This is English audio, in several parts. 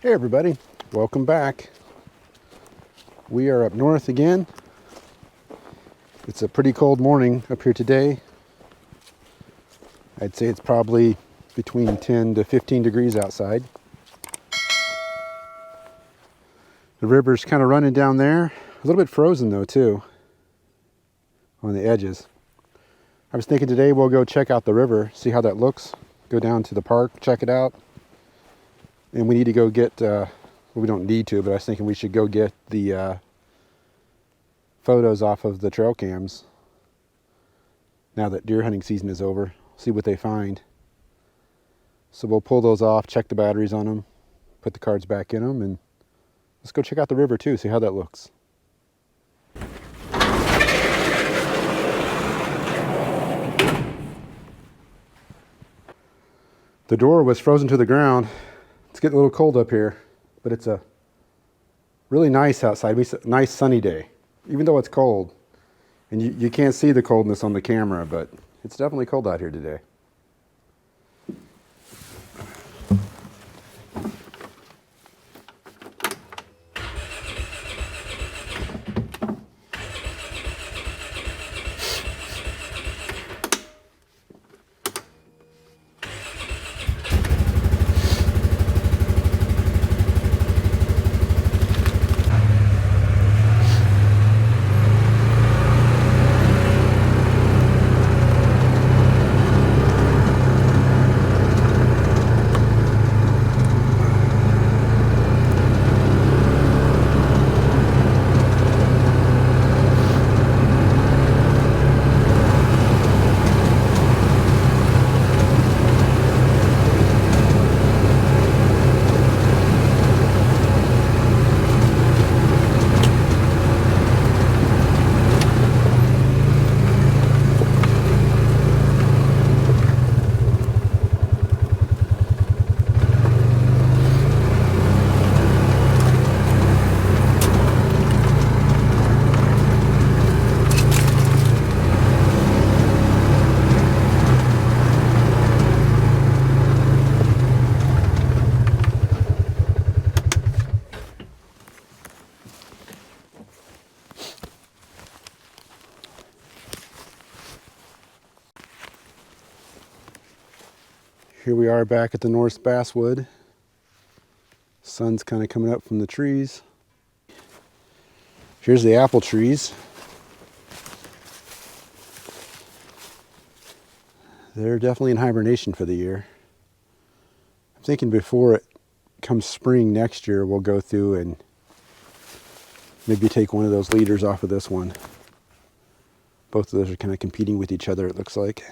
Hey everybody, welcome back. We are up north again. It's a pretty cold morning up here today. I'd say it's probably between 10 to 15 degrees outside. The river's kind of running down there. A little bit frozen though too, on the edges. I was thinking today we'll go check out the river, see how that looks. Go down to the park, check it out. And we need to go get, well, we don't need to, but I was thinking we should go get the photos off of the trail cams now that deer hunting season is over. See what they find. So we'll pull those off, check the batteries on them, put the cards back in them, and let's go check out the river too, see how that looks. The door was frozen to the ground. It's getting a little cold up here, but it's a really nice outside. It's a nice sunny day, even though it's cold. And you can't see the coldness on the camera, but it's definitely cold out here today. Here we are back at the North Basswood. Sun's kind of coming up from the trees. Here's the apple trees. They're definitely in hibernation for the year. I'm thinking before it comes spring next year, we'll go through and maybe take one of those leaders off of this one. Both of those are kind of competing with each other, it looks like.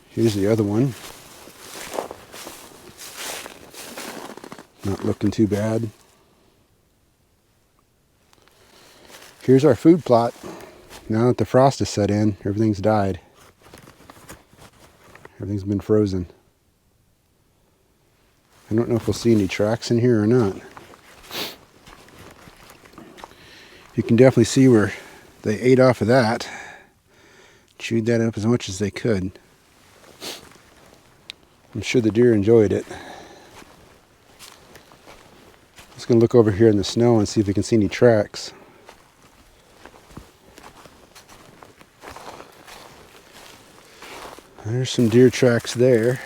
Here's the other one. Not looking too bad. Here's our food plot. Now that the frost has set in, everything's died. Everything's been frozen. I don't know if we'll see any tracks in here or not. You can definitely see where they ate off of that. Chewed that up as much as they could. I'm sure the deer enjoyed it. Just gonna look over here in the snow and see if we can see any tracks. There's some deer tracks there.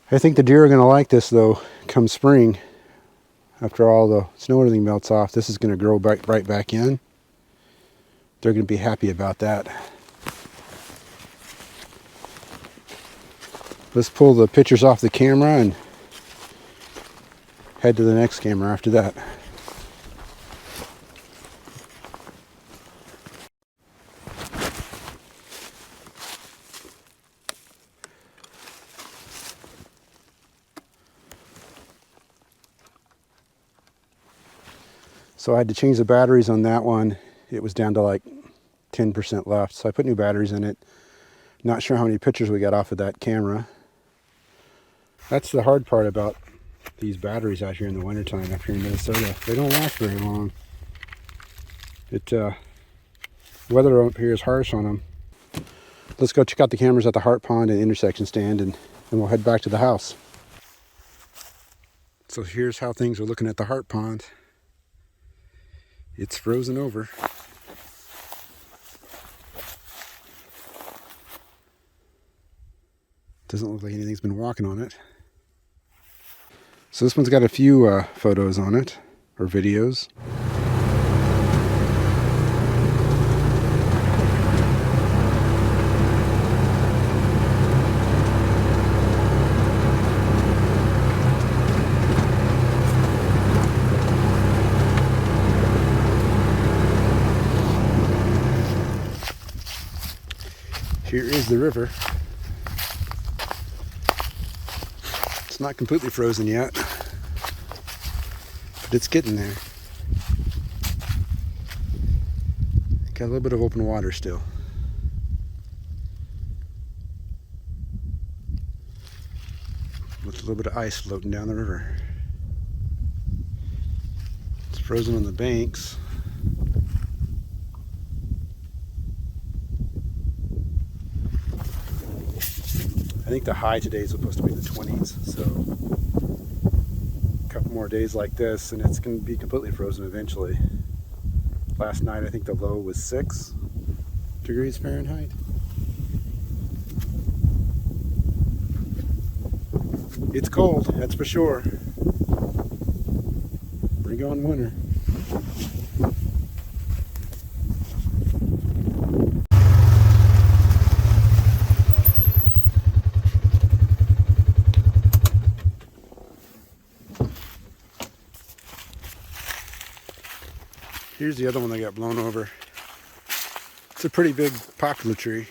I think the deer are gonna like this though, come spring. After all the snow and everything melts off, this is gonna grow right back in. They're going to be happy about that. Let's pull the pictures off the camera and head to the next camera after that. So I had to change the batteries on that one. It was down to like 10% left. So I put new batteries in it. Not sure how many pictures we got off of that camera. That's the hard part about these batteries out here in the wintertime up here in Minnesota. They don't last very long. You Weather up here is harsh on them. Let's go check out the cameras at the Hart Pond and intersection stand, and then we'll head back to the house. So here's how things are looking at the Hart Pond. It's frozen over. Doesn't look like anything's been walking on it. So this one's got a few photos on it, or videos. Here is the river. It's not completely frozen yet, but it's getting there. Got a little bit of open water still. With a little bit of ice floating down the river. It's frozen on the banks. I think the high today is supposed to be the 20s, so a couple more days like this and it's going to be completely frozen eventually. Last night I think the low was 6 degrees Fahrenheit. It's cold, that's for sure. Bring on winter. Here's the other one that got blown over. It's a pretty big poplar tree.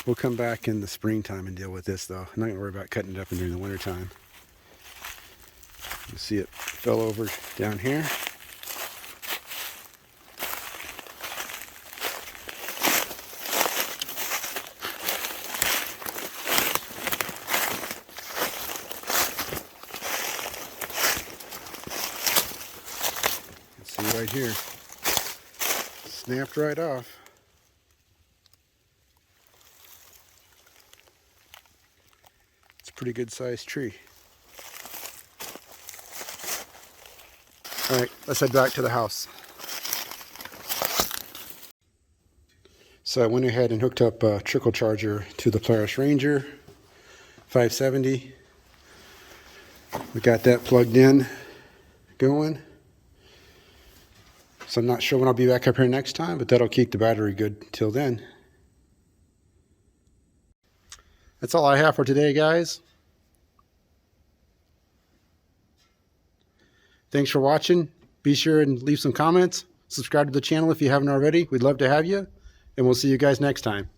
We'll come back in the springtime and deal with this though. I'm not gonna worry about cutting it up during the winter time. You see it fell over down here. See right here, snapped right off. It's a pretty good sized tree. All right, let's head back to the house. So I went ahead and hooked up a trickle charger to the Polaris Ranger 570. We got that plugged in, going. So I'm not sure when I'll be back up here next time, but that'll keep the battery good till then. That's all I have for today, guys. Thanks for watching. Be sure and leave some comments. Subscribe to the channel if you haven't already. We'd love to have you. And we'll see you guys next time.